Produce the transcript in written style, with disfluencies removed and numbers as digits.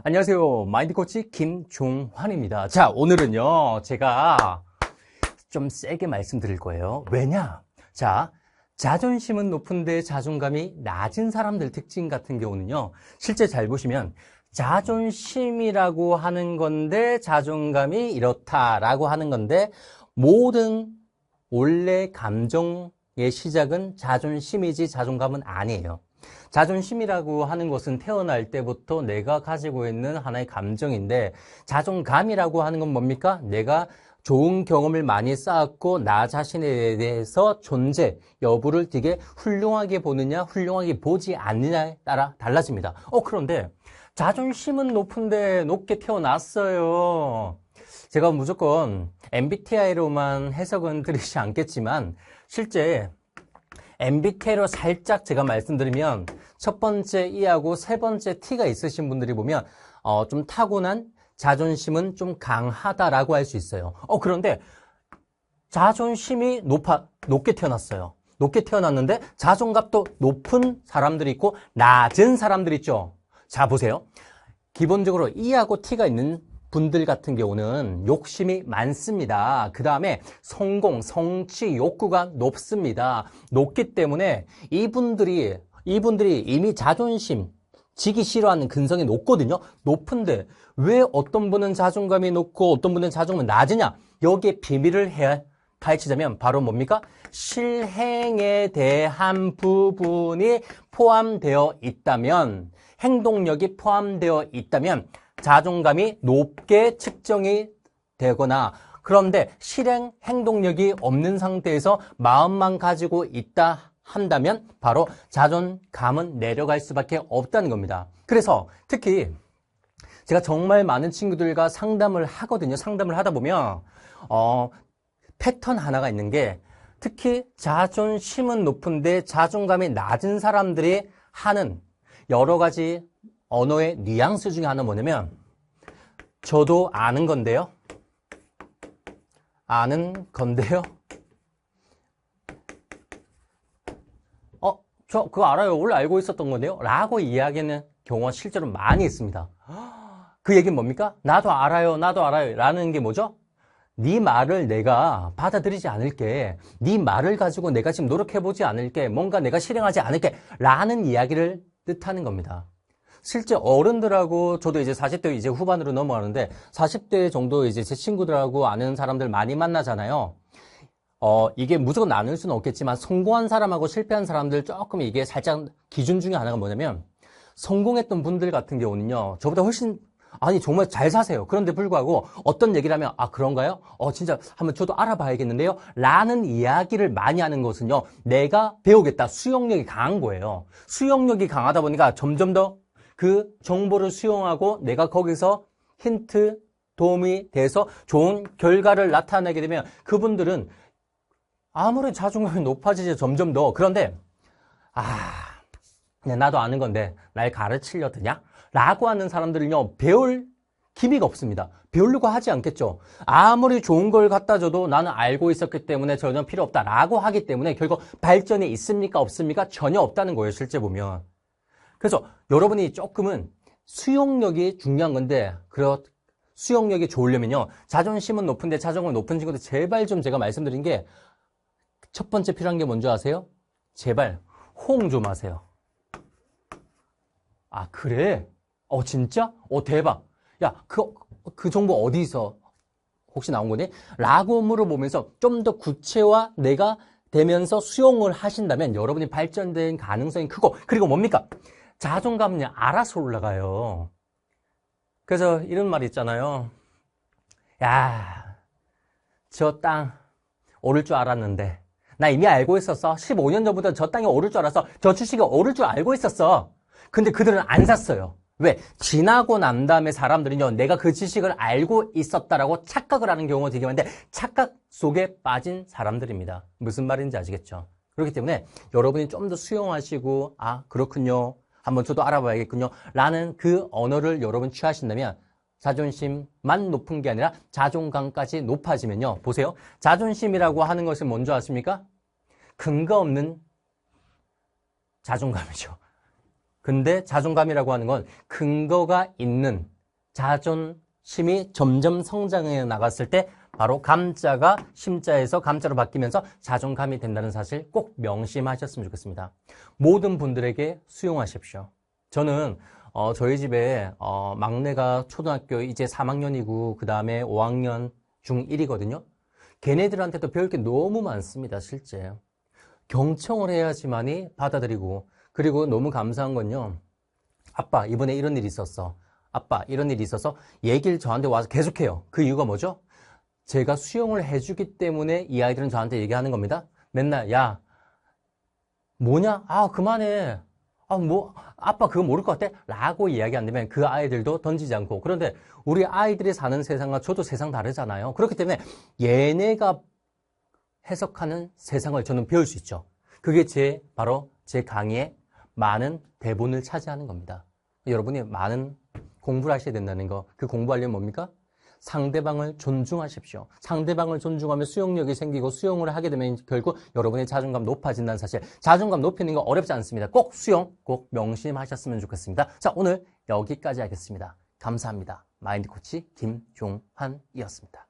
안녕하세요. 마인드코치 김종환입니다. 자, 오늘은요, 제가 좀 세게 말씀드릴 거예요. 왜냐? 자, 자존심은 높은데 자존감이 낮은 사람들 특징 같은 경우는요, 실제 잘 보시면 자존심이라고 하는 건데 자존감이 이렇다라고 하는 건데 모든 원래 감정의 시작은 자존심이지 자존감은 아니에요. 자존심이라고 하는 것은 태어날 때부터 내가 가지고 있는 하나의 감정인데 자존감이라고 하는 건 뭡니까? 내가 좋은 경험을 많이 쌓았고 나 자신에 대해서 존재 여부를 되게 훌륭하게 보느냐 훌륭하게 보지 않느냐에 따라 달라집니다. 그런데 자존심은 높은데 높게 태어났어요. 제가 무조건 MBTI로만 해석은 드리지 않겠지만 실제 MBTI로 살짝 제가 말씀드리면 첫 번째 E하고 세 번째 T가 있으신 분들이 보면 좀 타고난 자존심은 좀 강하다라고 할 수 있어요. 그런데 자존심이 높게 태어났어요. 높게 태어났는데 자존감도 높은 사람들이 있고 낮은 사람들이 있죠. 자, 보세요. 기본적으로 E하고 T가 있는 분들 같은 경우는 욕심이 많습니다. 그 다음에 성공, 성취 욕구가 높습니다. 높기 때문에 이분들이 이미 자존심, 지기 싫어하는 근성이 높거든요. 높은데 왜 어떤 분은 자존감이 높고 어떤 분은 자존감이 낮으냐? 여기에 비밀을 파헤치자면 바로 뭡니까? 실행에 대한 부분이 포함되어 있다면, 행동력이 포함되어 있다면 자존감이 높게 측정이 되거나 그런데 실행 행동력이 없는 상태에서 마음만 가지고 있다 한다면 바로 자존감은 내려갈 수밖에 없다는 겁니다. 그래서 특히 제가 정말 많은 친구들과 상담을 하거든요. 상담을 하다 보면 패턴 하나가 있는 게 특히 자존심은 높은데 자존감이 낮은 사람들이 하는 여러 가지 언어의 뉘앙스 중에 하나 뭐냐면 저도 아는 건데요. 저 그거 알아요. 원래 알고 있었던 건데요. 라고 이야기하는 경우가 실제로 많이 있습니다. 그 얘기는 뭡니까? 나도 알아요. 라는 게 뭐죠? 네 말을 내가 받아들이지 않을게. 네 말을 가지고 내가 지금 노력해보지 않을게. 뭔가 내가 실행하지 않을게. 라는 이야기를 뜻하는 겁니다. 실제 어른들하고 저도 이제 40대 이제 후반으로 넘어가는데 40대 정도 이제 제 친구들하고 아는 사람들 많이 만나잖아요. 이게 무조건 나눌 수는 없겠지만 성공한 사람하고 실패한 사람들 조금 이게 살짝 기준 중에 하나가 뭐냐면 성공했던 분들 같은 경우는요. 저보다 훨씬 정말 잘 사세요. 그런데 불구하고 어떤 얘기를 하면 그런가요? 진짜 한번 저도 알아봐야겠는데요. 라는 이야기를 많이 하는 것은요. 내가 배우겠다. 수용력이 강한 거예요. 수용력이 강하다 보니까 점점 더 그 정보를 수용하고 내가 거기서 힌트, 도움이 돼서 좋은 결과를 나타내게 되면 그분들은 아무리 자존감이 높아지지 점점 더 그런데 나도 아는 건데 날 가르치려 드냐? 라고 하는 사람들은요 배울 기미가 없습니다. 배우려고 하지 않겠죠. 아무리 좋은 걸 갖다 줘도 나는 알고 있었기 때문에 전혀 필요 없다 라고 하기 때문에 결국 발전이 있습니까 없습니까? 전혀 없다는 거예요. 실제 보면. 그래서 여러분이 조금은 수용력이 중요한 건데 수용력이 좋으려면요 자존심은 높은데 자존감이 높은 친구들 제발 좀 제가 말씀드린 게 첫 번째 필요한 게 뭔지 아세요? 제발 호응 좀 하세요. 그래? 진짜? 대박. 야, 그 정보 어디서 혹시 나온 거니? 라고 물어보면서 좀 더 구체화 내가 되면서 수용을 하신다면 여러분이 발전된 가능성이 크고 그리고 뭡니까? 자존감은 알아서 올라가요. 그래서 이런 말 있잖아요. 야, 저 땅 오를 줄 알았는데 나 이미 알고 있었어. 15년 전부터 저 땅이 오를 줄 알았어. 저 주식이 오를 줄 알고 있었어. 근데 그들은 안 샀어요. 왜? 지나고 난 다음에 사람들은요, 내가 그 지식을 알고 있었다라고 착각을 하는 경우가 되게 많은데, 착각 속에 빠진 사람들입니다. 무슨 말인지 아시겠죠? 그렇기 때문에 여러분이 좀 더 수용하시고, 그렇군요. 한번 저도 알아봐야겠군요. 라는 그 언어를 여러분 취하신다면, 자존심만 높은 게 아니라 자존감까지 높아지면요. 보세요. 자존심이라고 하는 것은 뭔지 아십니까? 근거 없는 자존감이죠. 근데 자존감이라고 하는 건 근거가 있는 자존심이 점점 성장해 나갔을 때 바로 감자가 심자에서 감자로 바뀌면서 자존감이 된다는 사실 꼭 명심하셨으면 좋겠습니다. 모든 분들에게 수용하십시오. 저는 저희 집에 막내가 초등학교 이제 3학년이고 그 다음에 5학년 중1이거든요. 걔네들한테도 배울 게 너무 많습니다. 실제. 경청을 해야지만이 받아들이고, 그리고 너무 감사한 건요. 아빠 이번에 이런 일이 있었어. 아빠 이런 일이 있어서 얘기를 저한테 와서 계속해요. 그 이유가 뭐죠? 제가 수용을 해주기 때문에 이 아이들은 저한테 얘기하는 겁니다. 맨날 야 뭐냐? 아 그만해. 아 뭐 아빠 그거 모를 것 같아? 라고 이야기 안 되면 그 아이들도 던지지 않고. 그런데 우리 아이들이 사는 세상과 저도 세상 다르잖아요. 그렇기 때문에 얘네가 해석하는 세상을 저는 배울 수 있죠. 그게 바로 제 강의의 많은 대본을 차지하는 겁니다. 여러분이 많은 공부를 하셔야 된다는 거. 그 공부하려면 뭡니까? 상대방을 존중하십시오. 상대방을 존중하면 수용력이 생기고 수용을 하게 되면 결국 여러분의 자존감 높아진다는 사실. 자존감 높이는 거 어렵지 않습니다. 꼭 수용, 꼭 명심하셨으면 좋겠습니다. 자, 오늘 여기까지 하겠습니다. 감사합니다. 마인드 코치 김종환이었습니다.